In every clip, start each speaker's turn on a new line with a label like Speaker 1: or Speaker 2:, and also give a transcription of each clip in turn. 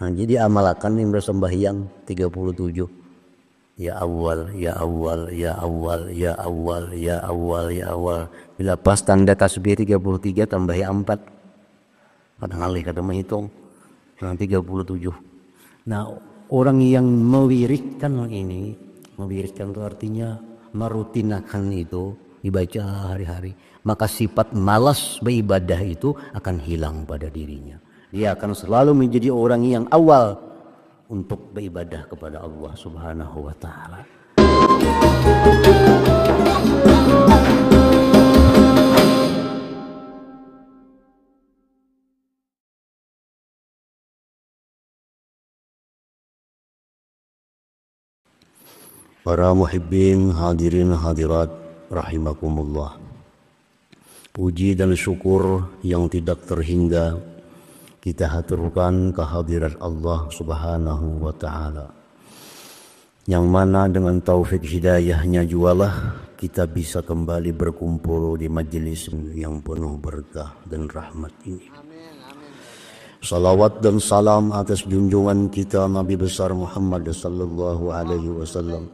Speaker 1: Nah, jadi amalkan yang bersembahyang 37. Ya awal, ya awal, ya awal, ya awal, ya awal, ya awal. Bila pas tanda tasbih 33 tambah 4. Kadang alih kata menghitung. Nah 37. Nah orang yang mewiridkan ini, mewiridkan itu artinya merutinakan itu, dibaca hari-hari, maka sifat malas beribadah itu akan hilang pada dirinya. Dia akan selalu menjadi orang yang awal untuk beribadah kepada Allah Subhanahu wa taala. Para muhibbin, hadirin hadirat rahimakumullah. Puji dan syukur yang tidak terhingga kita haturkan kehadirat Allah Subhanahu wa taala. Yang mana dengan taufik hidayahnya jualah kita bisa kembali berkumpul di majelis yang penuh berkah dan rahmat ini. Salawat dan salam atas junjungan kita Nabi besar Muhammad sallallahu alaihi wasallam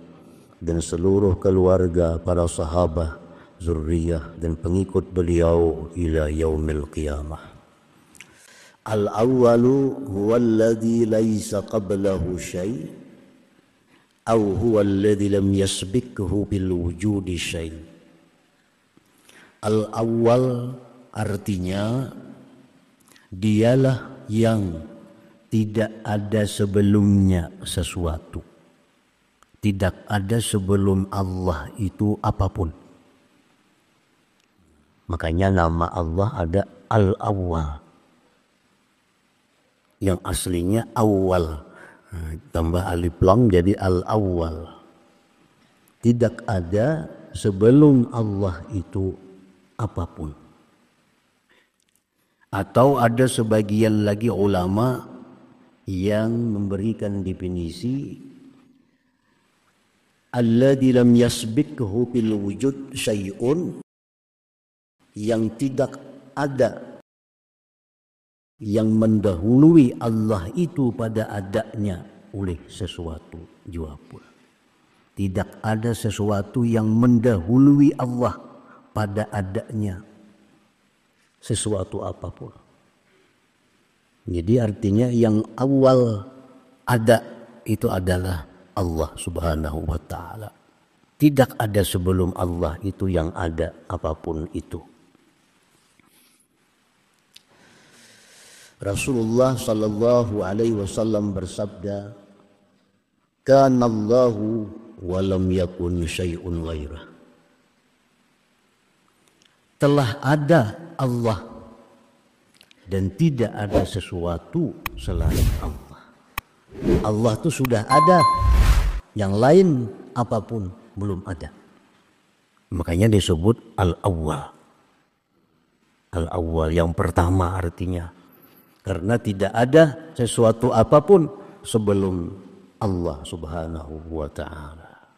Speaker 1: dan seluruh keluarga, para sahabat, zurriyah dan pengikut beliau ila yaumil qiyamah. Al-awwalu huwa alladhi laysa qablahu syai' aw huwa alladhi lam yasbikhu bil wujudi syai'. Al-awwal artinya dialah yang tidak ada sebelumnya sesuatu. Tidak ada sebelum Allah itu apapun. Makanya nama Allah ada Al-Awwal. Yang aslinya awal. Tambah alif lam jadi Al-Awwal. Tidak ada sebelum Allah itu apapun. Atau ada sebagian lagi ulama yang memberikan definisi alladzi lam yasbikhu bil wujud syai'un, yang tidak ada yang mendahului Allah itu pada adanya oleh sesuatu jua pun. Tidak ada sesuatu yang mendahului Allah pada adanya sesuatu apapun. Jadi artinya yang awal ada itu adalah Allah Subhanahu wa taala. Tidak ada sebelum Allah itu yang ada apapun itu. Rasulullah sallallahu alaihi wasallam bersabda, "Kana Allahu wa lam yakun syai'un ghairah." Telah ada Allah dan tidak ada sesuatu selain Allah. Allah itu sudah ada, yang lain apapun belum ada. Makanya disebut Al-Awwal. Al-Awwal yang pertama artinya. Karena tidak ada sesuatu apapun sebelum Allah Subhanahu wa ta'ala.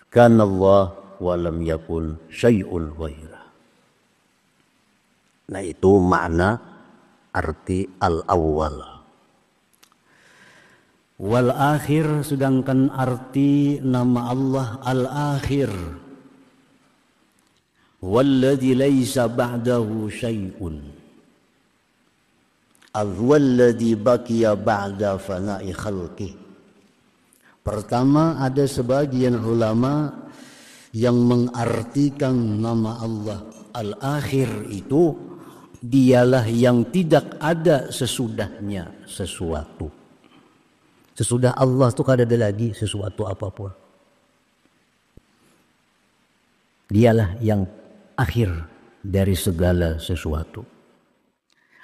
Speaker 1: Kana Allah wa lam yakun syai'un ghairah. Nah itu makna arti Al-Awwal. Wal akhir, sedangkan arti nama Allah Al-Akhir. Walladzi laisa ba'dahu syai'un. Al-walladzi baqiya ba'da fana'i khalqih. Pertama, ada sebagian ulama yang mengartikan nama Allah Al-Akhir itu dialah yang tidak ada sesudahnya sesuatu. Sesudah Allah itu kada ada lagi sesuatu apapun. Dialah yang akhir dari segala sesuatu.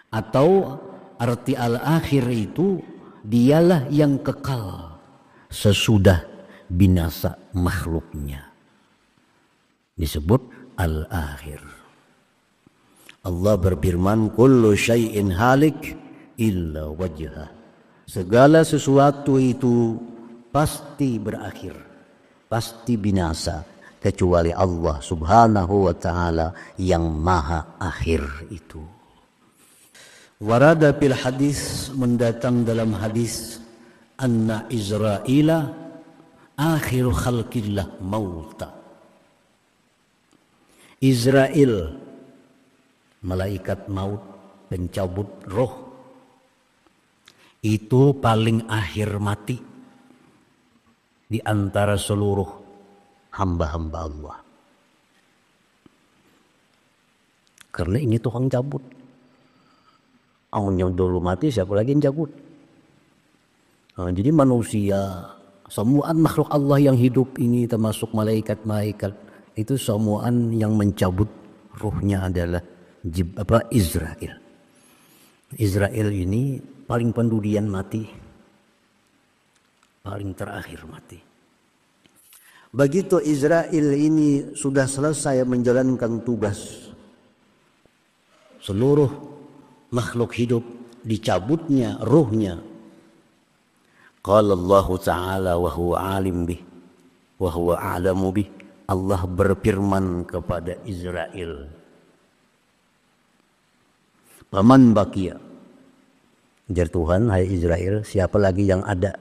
Speaker 1: Atau arti al-akhir itu dialah yang kekal sesudah binasa makhluknya. Disebut al-akhir. Allah berfirman, kullu syai'in halik illa wajhah. Segala sesuatu itu pasti berakhir, pasti binasa, kecuali Allah Subhanahu wa ta'ala yang maha akhir itu. Warada fil hadis, mendatang dalam hadis, anna Israila akhiru khalqillah mauta. Israel, malaikat maut, pencabut roh, itu paling akhir mati di antara seluruh hamba-hamba Allah. Karena ini tukang cabut. Yang dulu mati, siapa lagi yang cabut? Nah, jadi manusia, semuaan makhluk Allah yang hidup ini, termasuk malaikat-malaikat, itu semuaan yang mencabut ruhnya adalah Israel. Israel ini paling pendudian mati, paling terakhir mati. Begitu Israel ini sudah selesai menjalankan tugas, seluruh makhluk hidup dicabutnya ruhnya. Qala Allah Ta'ala wa huwa alim bih wa huwa a'lamu bih. Allah berfirman kepada Israel, "Paman bakia." Jar Tuhan, hai Israel, siapa lagi yang ada?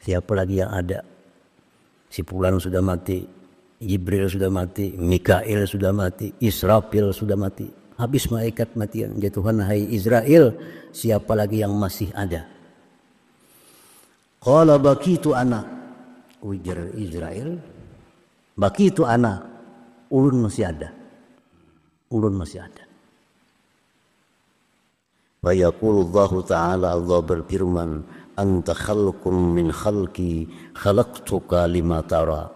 Speaker 1: Siapa lagi yang ada? Si Fulan sudah mati, Jibril sudah mati, Mikail sudah mati, Israfil sudah mati. Habis malaikat matian. Ya Tuhan, hai Israel, siapa lagi yang masih ada? Qala bakitu ana. Ujar Israel, bakitu ana. Ulun masih ada. Ulun masih ada. Wa yaqulullahu ta'ala, Allah berfirman, anta khalqun min khalqi khalaqtuka lima tara.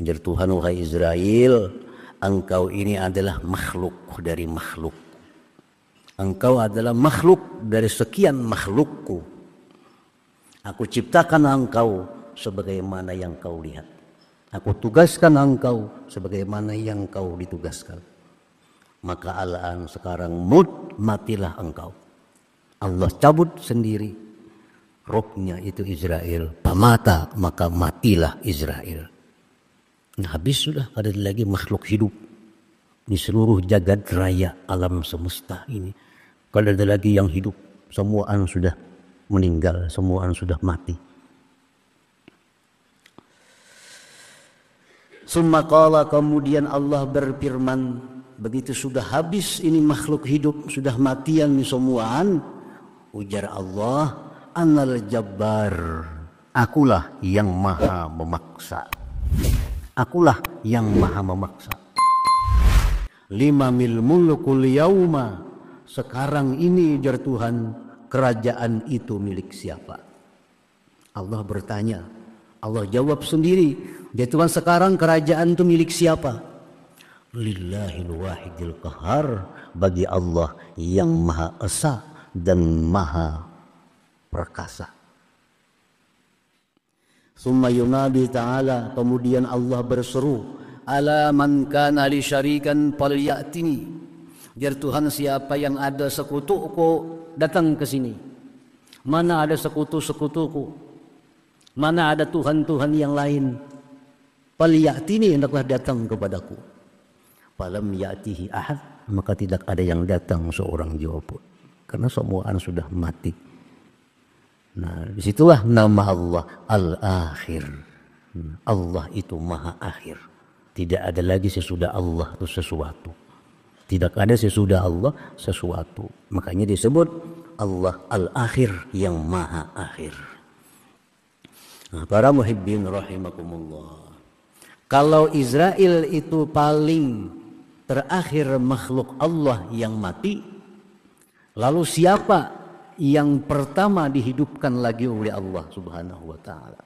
Speaker 1: Ya Tuhan, wahai Israel, engkau ini adalah makhluk dari makhluk. Engkau adalah makhluk dari sekian makhlukku. Aku ciptakan engkau sebagaimana yang kau lihat. Aku tugaskan engkau sebagaimana yang kau ditugaskan. Maka alaan sekarang matilah engkau. Allah cabut sendiri rohnya itu Israel. Pamata, maka matilah Israel. Nah, habis sudah, ada lagi makhluk hidup di seluruh jagat raya alam semesta ini. Kalau ada lagi yang hidup, semuaan sudah meninggal, semuaan sudah mati. Summa qala, kemudian Allah berfirman, begitu sudah habis ini makhluk hidup, sudah matian semuaan, ujar Allah, Anal Jabbar, akulah yang maha memaksa. Akulah yang maha memaksa. Limanil mulkul yauma, sekarang ini jar Tuhan, kerajaan itu milik siapa? Allah bertanya, Allah jawab sendiri, ya Tuhan, sekarang kerajaan itu milik siapa? Lillahil wahidil qahar, bagi Allah yang maha esa dan maha perkasa. Summa yunadi ta'ala, kemudian Allah berseru, ala man kana li syarikan falyatini. Biar Tuhan, siapa yang ada sekutuku datang ke sini. Mana ada sekutu-sekutuku? Mana ada Tuhan-Tuhan yang lain? Falyatini, hendaklah datang kepadaku. Falam ya'tihi ahad, maka tidak ada yang datang seorang jua pun. Karena semuaan sudah mati. Nah, disitulah nama Allah Al-Akhir. Allah itu maha akhir. Tidak ada lagi sesudah Allah itu sesuatu. Tidak ada sesudah Allah sesuatu. Makanya disebut Allah Al-Akhir, yang maha akhir. Nah, para muhibbin rahimakumullah. Kalau Israel itu paling terakhir makhluk Allah yang mati, lalu siapa yang pertama dihidupkan lagi oleh Allah Subhanahu wa ta'ala?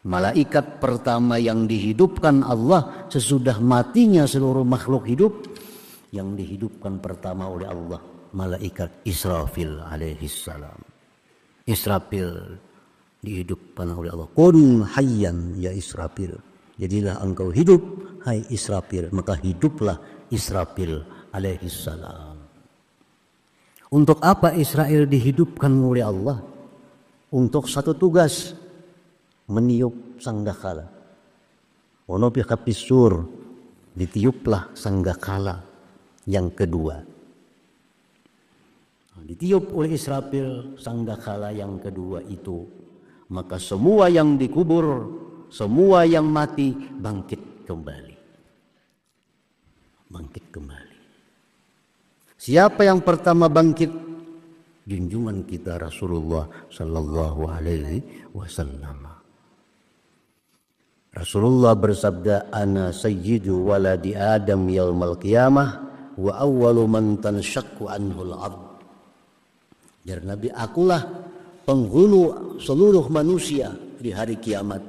Speaker 1: Malaikat pertama yang dihidupkan Allah sesudah matinya seluruh makhluk hidup, yang dihidupkan pertama oleh Allah malaikat Israfil alaihissalam. Israfil dihidupkan oleh Allah. Kun hayyan ya Israfil, jadilah engkau hidup hai Israfil. Maka hiduplah Israfil alaihissalam. Untuk apa Israel dihidupkan oleh Allah? Untuk satu tugas, meniup sanggakala. Ono biqapis sur, ditiuplah sanggakala yang kedua. Ditiup oleh Israfil sangkakala yang kedua itu, maka semua yang dikubur, semua yang mati bangkit kembali. Bangkit kembali. Siapa yang pertama bangkit? Junjungan kita Rasulullah sallallahu alaihi wasallam. Rasulullah bersabda, ana sayyidu waladi Adam yaumal qiyamah wa awwalu man tanshaqqu anhul ard. Jar Nabi, akulah penghulu seluruh manusia di hari kiamat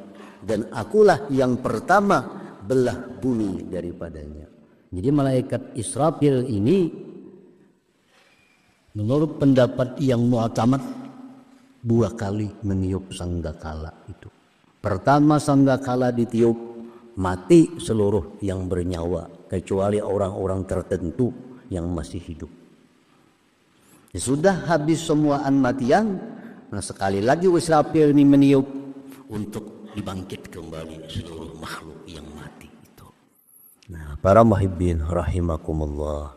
Speaker 1: dan akulah yang pertama belah bumi daripadanya. Jadi malaikat Israfil ini menurut pendapat yang mu'tamad 2 kali meniup sangkakala itu. Pertama sangkakala ditiup mati seluruh yang bernyawa kecuali orang-orang tertentu yang masih hidup. Sudah habis semuaan matian, nah sekali lagi Israfil ini meniup untuk dibangkit kembali seluruh makhluk yang mati itu. Nah, para muhibbin rahimakumullah.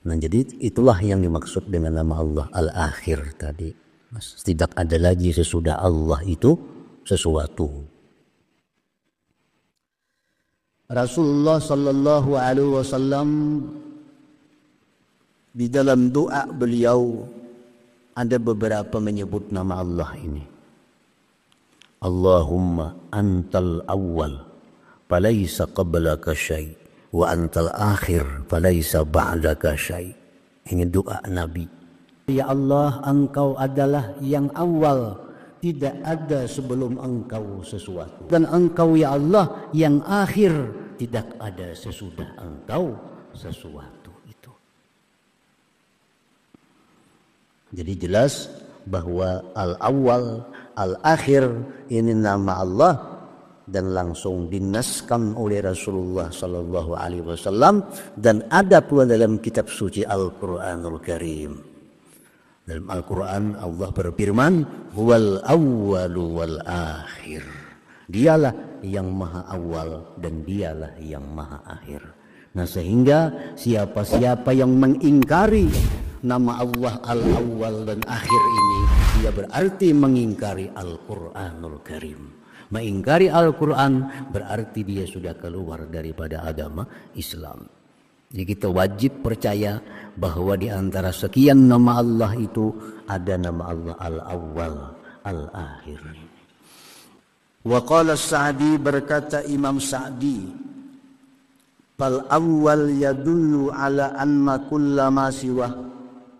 Speaker 1: Nah, jadi itulah yang dimaksud dengan nama Allah Al-Akhir tadi. Tidak ada lagi sesudah Allah itu sesuatu. Rasulullah sallallahu alaihi wasallam di dalam doa beliau ada beberapa menyebut nama Allah ini. Allahumma antal awwal falaysa qablaka syai' wa antal akhir falaysa ba'daka syai'. Ini doa Nabi. Ya Allah, engkau adalah yang awal, tidak ada sebelum engkau sesuatu. Dan engkau ya Allah yang akhir, tidak ada sesudah engkau sesuatu itu. Jadi jelas bahwa al-awwal, al-akhir ini nama Allah dan langsung dinaskan oleh Rasulullah sallallahu alaihi wasallam dan ada pula dalam kitab suci Al-Qur'anul Karim. Dalam Al-Quran Allah berfirman, huwal awwalu wal akhir. Dialah yang maha awal dan dialah yang maha akhir. Nah, sehingga siapa-siapa yang mengingkari nama Allah al-awwal dan akhir ini, dia berarti mengingkari Al-Quranul Karim. Mengingkari Al-Quran berarti dia sudah keluar daripada agama Islam. Jadi kita wajib percaya bahwa di antara sekian nama Allah itu ada nama Allah Al-Awwal, Al-Akhir. Wa qala Sa'di, berkata Imam Sa'di, fal awwal yadullu ala anna kullama siwa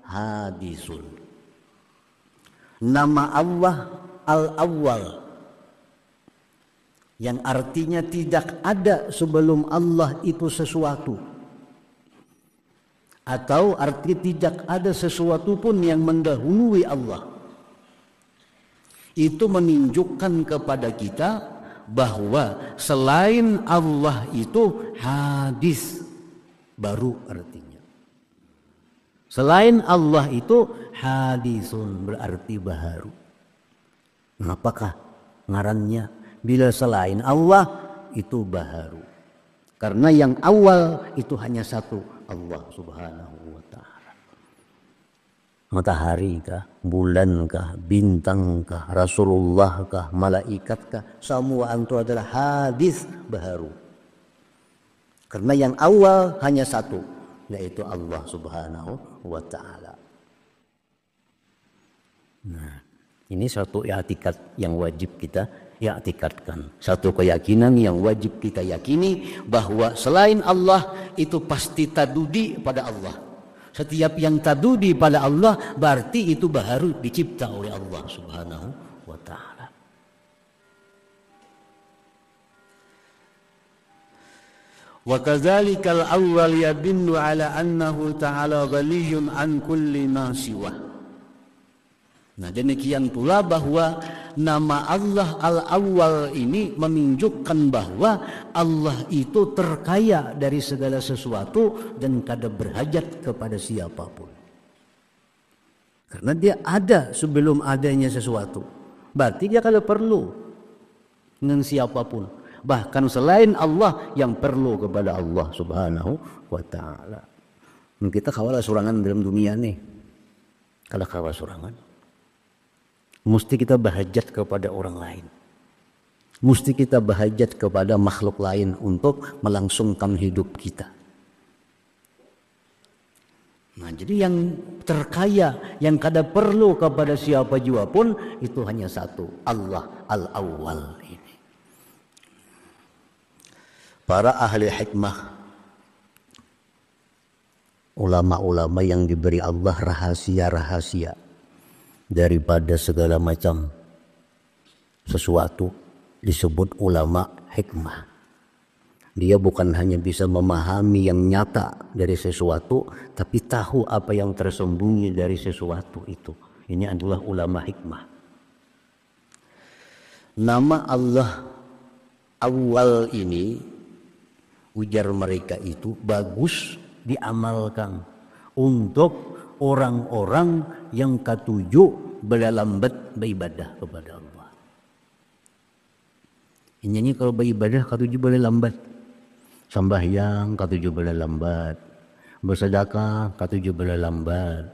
Speaker 1: hadisun. Nama Allah Al-Awwal yang artinya tidak ada sebelum Allah itu sesuatu. Atau arti tidak ada sesuatu pun yang mendahului Allah. Itu menunjukkan kepada kita bahwa selain Allah itu hadis baru artinya. Selain Allah itu hadisun berarti baharu. Apakah ngarannya? Bila selain Allah itu baharu. Karena yang awal itu hanya satu, Allah subhanahu wa ta'ala. Matahari kah, bulan kah, bintang kah, Rasulullah kah, malaikat kah, semua itu adalah hadis baharu. Karena yang awal hanya satu, yaitu Allah subhanahu wa ta'ala. Nah, ini suatu i'tikad yang wajib kita i'tikadkan. Satu keyakinan yang wajib kita yakini bahwa selain Allah itu pasti tadudi pada Allah. Setiap yang tadudi pada Allah berarti itu baru dicipta oleh Allah subhanahu wa ta'ala. Wa kadzalikal awwal yadullu ala annahu ta'ala ghaniyun an kulli ma siwa. Nah, demikian pula bahwa nama Allah Al-Awwal ini menunjukkan bahwa Allah itu terkaya dari segala sesuatu dan kada berhajat kepada siapapun. Karena dia ada sebelum adanya sesuatu. Berarti dia kada perlu dengan siapapun. Bahkan selain Allah yang perlu kepada Allah subhanahu wa ta'ala. Kita kawalah surangan dalam dunia nih. Kalau kawa sorangan, mesti kita berhajat kepada orang lain. Mesti kita berhajat kepada makhluk lain untuk melangsungkan hidup kita. Nah, jadi yang terkaya, yang kada perlu kepada siapa jua pun itu hanya satu, Allah Al-Awwal ini. Para ahli hikmah, ulama-ulama yang diberi Allah rahasia-rahasia daripada segala macam sesuatu disebut ulama hikmah. Dia bukan hanya bisa memahami yang nyata dari sesuatu, tapi tahu apa yang tersembunyi dari sesuatu itu. Ini adalah ulama hikmah. Nama Allah Awal ini, ujar mereka itu bagus diamalkan untuk orang-orang yang ketujuh berlambat beribadah kepada Allah. Ini kalau beribadah ketujuh boleh lambat. Sembahyang ketujuh boleh lambat. Bersedekah ketujuh boleh lambat.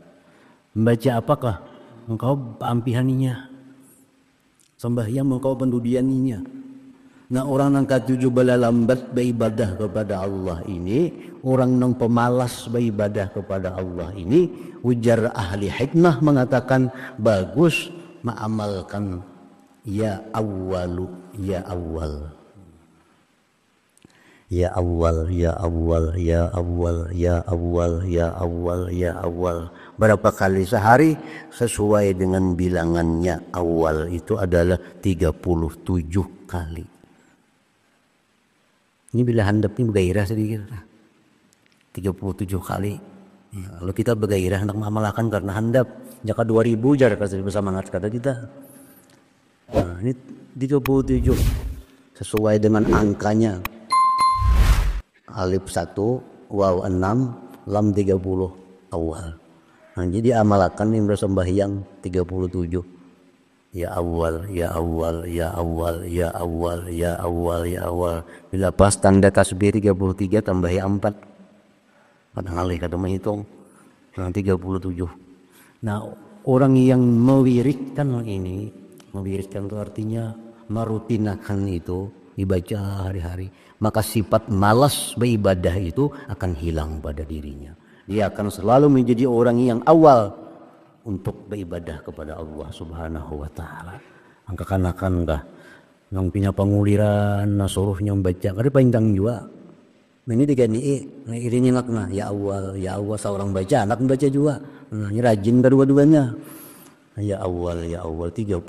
Speaker 1: Membaca apakah? Engkau paampihaninya. Sembahyang engkau pendudianinya. Nah, orang yang ketujuh boleh lambat beribadah kepada Allah ini, orang yang pemalas beribadah kepada Allah ini, ujar ahli hikmah mengatakan bagus mengamalkan ya awwalu ya awwal. Ya awal, ya awal, ya awal, ya awal, ya awal, ya awal. Berapa kali sehari? Sesuai dengan bilangannya awal itu adalah 37 kali. Ini bila handap ini bergairah sedikit. 37 kali. Nah, kalau kita bergairah hendak mengamalkan karena handap. Jaka 2000 jar kasih bersemangat kata kita. Nah, ini 37. Sesuai dengan angkanya. Alif 1, waw 6, lam 30 awal. Nah, jadi amalkan ini bersembahyang 37. Ya awal, ya awal, ya awal, ya awal, ya awal, ya awal. Bila pas tanda tasbih 33 tambah 4. Kadang alih kata menghitung. Nah, 37. Nah, orang yang mewiridkan ini, mewiridkan itu artinya merutinakan itu dibaca hari-hari, maka sifat malas beribadah itu akan hilang pada dirinya. Dia akan selalu menjadi orang yang awal untuk beribadah kepada Allah Subhanahu wa taala. Angka kanakan kah yang punya penguliran nasuruhnya membaca kada panjang juga. Nah, ini digani irinya nakna ya awal seorang baca anak membaca juga. Nah, ini rajin kedua-duanya. Ya awal 37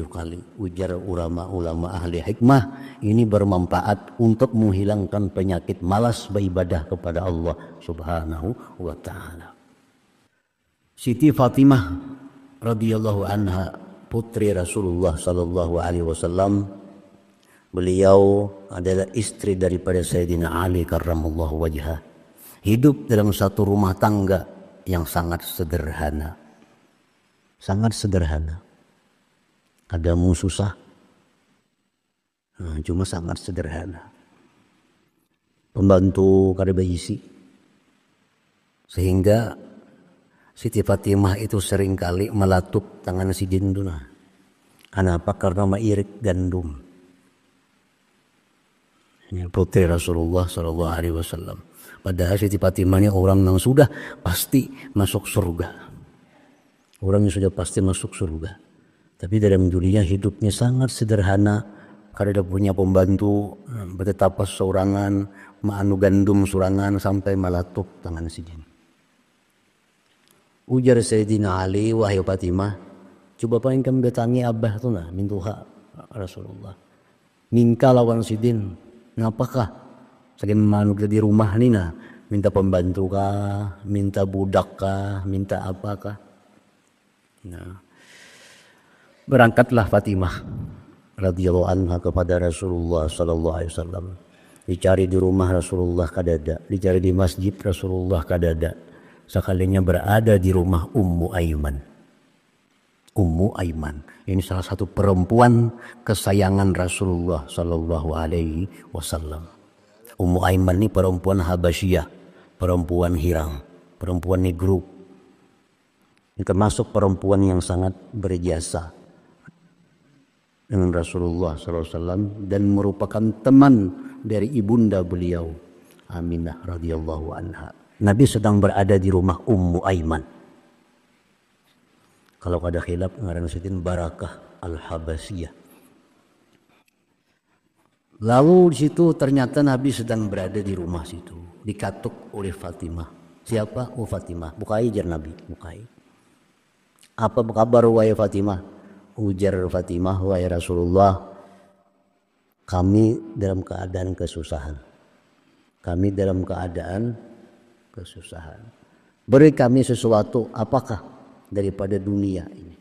Speaker 1: kali ujar ulama-ulama ahli hikmah. Ini bermanfaat untuk menghilangkan penyakit malas beribadah kepada Allah Subhanahu wa taala. Siti Fatimah radhiyallahu anha, putri Rasulullah sallallahu alaihi wasallam, beliau adalah istri daripada Sayyidina Ali karramallahu wajhah. Hidup dalam satu rumah tangga yang sangat sederhana. Sangat sederhana. Adamu susah. Nah, cuma sangat sederhana. Pembantu kada berisi. Sehingga Siti Fatimah itu seringkali melatup tangan si Dinduna. Kenapa? Karena mairik gandum. Ini putri Rasulullah sallallahu alaihi wasallam. Padahal Siti Fatimah ini orang yang sudah pasti masuk surga. Orang yang sudah pasti masuk surga. Tapi dalam dunia hidupnya sangat sederhana. Kada punya pembantu, betapa seorangan, maanu gandum surangan sampai melatup tangan sidin. Ujar Sayyidina Ali, wahai Fatimah, coba paling kami datangi abah tu nah, mintuha Rasulullah. Minta lawan sidin, ngapakah? Saking maanu kita di rumah ni nah, minta pembantu kah, minta budak kah, minta apakah? Nah, berangkatlah Fatimah radhiyallahu anha kepada Rasulullah sallallahu alaihi wasallam. Dicari di rumah Rasulullah kadada, dicari di masjid Rasulullah kadada. Sekalinya berada di rumah Ummu Aiman. Ummu Aiman ini salah satu perempuan kesayangan Rasulullah sallallahu alaihi wasallam. Ummu Aiman ini perempuan Habasyah, perempuan Hirang, perempuan Negro. termasuk perempuan yang sangat berjasa dengan Rasulullah SAW dan merupakan teman dari ibunda beliau Aminah radhiyallahu anha. Nabi sedang berada di rumah Ummu Aiman. Kalau ada khilaf ngaran sitin Barakah Al-Habasiyah. Lalu di situ ternyata Nabi sedang berada di rumah situ, dikatuk oleh Fatimah. Siapa? Oh Fatimah. Bukai jar Nabi, bukai. Apa kabar wahai Fatimah? Ujar Fatimah, wahai Rasulullah, kami dalam keadaan kesusahan. Kami dalam keadaan kesusahan. Beri kami sesuatu, apakah daripada dunia ini?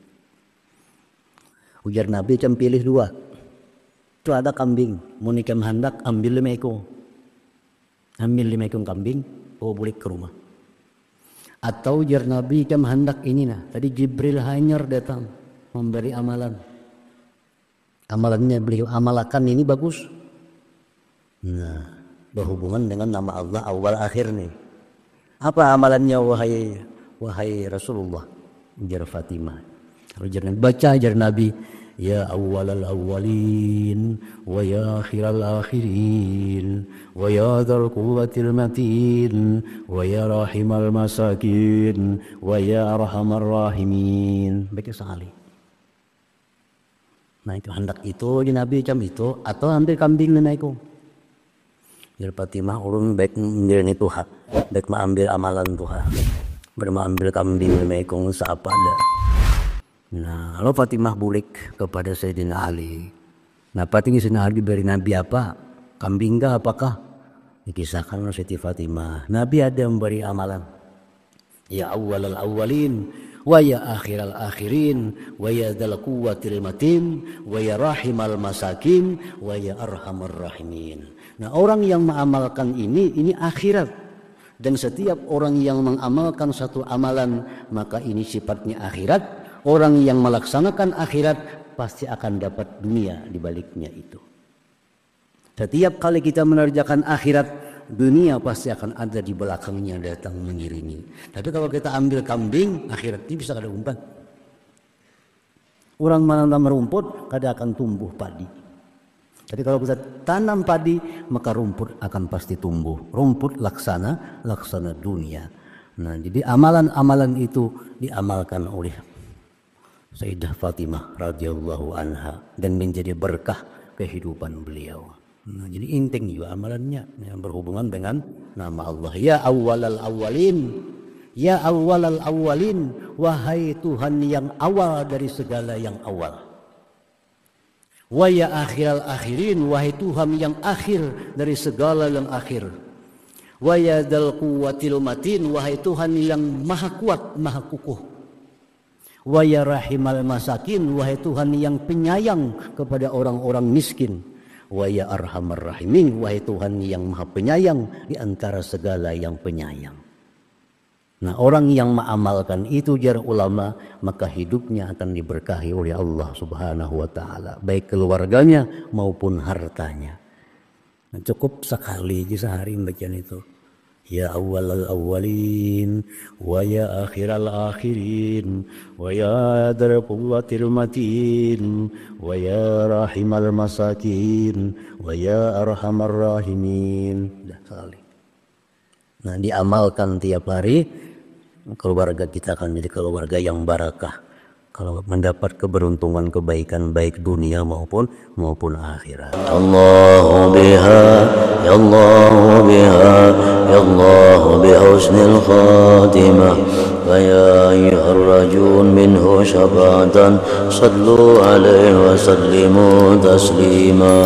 Speaker 1: Ujar Nabi, cam pilih dua. Itu ada kambing, mau nikam hendak ambil 5 ekor. Ambil 5 ekor kambing, bawa balik ke rumah. Atau ujar Nabi, cam hendak ini nah. Tadi Jibril hanyar datang memberi amalan. Amalannya beliau amalkan ini bagus. Nah, berhubungan dengan nama Allah awal akhir nih. Apa amalannya wahai Rasulullah? Ujar Fatimah. Ujar Nabi, baca ajar Nabi, ya awwalal awwalin wa ya akhiral akhirin wa ya dzal quwwatil matin wa ya rahimal masakin wa ya arhamar rahimin. Baca sekali. Nah itu hendak itu di Nabi jam itu atau ambil kambing dan naikku. Jadi Fatimah ulun baik menjadi Tuhan, baik mengambil amalan Tuhan, mengambil kambing dan naikku siapa ada. Nah lalu Fatimah bulik kepada Sayyidina Ali. Nah pating Sayyidina Ali beri Nabi apa? Kambing kah apakah? Dikisahkan oleh Siti Fatimah. Nabi ada memberi amalan. Ya awwalal awwalin wa ya akhiral akhirin wa ya dzal quwwatil matin wa ya rahimal masakin wa ya arhamar rahimin. Nah orang yang mengamalkan ini akhirat, dan setiap orang yang mengamalkan satu amalan maka ini sifatnya akhirat. Orang yang melaksanakan akhirat pasti akan dapat dunia di baliknya itu. Setiap kali kita mengerjakan akhirat, dunia pasti akan ada di belakangnya datang mengiringi. Tapi kalau kita ambil kambing, akhirat ini bisa ada umpan. Orang menanam rumput, kadang akan tumbuh padi. Tapi kalau kita tanam padi, maka rumput akan pasti tumbuh. Rumput laksana dunia. Nah, jadi amalan-amalan itu diamalkan oleh Sayyidah Fatimah radhiyallahu anha dan menjadi berkah kehidupan beliau. Nah, jadi inting juga amalannya yang berhubungan dengan nama Allah. Ya awwalal awwalin, ya awwalal awwalin, wahai Tuhan yang awal dari segala yang awal. Wa ya akhiral akhirin, wahai Tuhan yang akhir dari segala yang akhir. Wa ya dzal quwwatil matin, wahai Tuhan yang maha kuat, maha kukuh. Wa ya rahimal masakin, wahai Tuhan yang penyayang kepada orang-orang miskin. Wa ya arhamar rahimin, wahai Tuhan yang maha penyayang di antara segala yang penyayang. Nah orang yang mengamalkan itu jar ulama, maka hidupnya akan diberkahi oleh Allah subhanahu wa ta'ala, baik keluarganya maupun hartanya. Nah, cukup sekali sehari bacaan itu. Ya awwalal awwalin wa ya akhiral akhirin wa ya dzal quwwatil matin wa ya rahimal masakin wa ya arhamar rahimin. Dah sekali. Nah diamalkan tiap hari, keluarga kita akan menjadi keluarga yang barakah. Kalau mendapat keberuntungan kebaikan baik dunia maupun akhirat. Allahu biha ya Allah biha ya Allah bi husnil khatimah wa ya ayyuhar rajun minhu syafa'atan sallu alaihi wa sallimu taslima.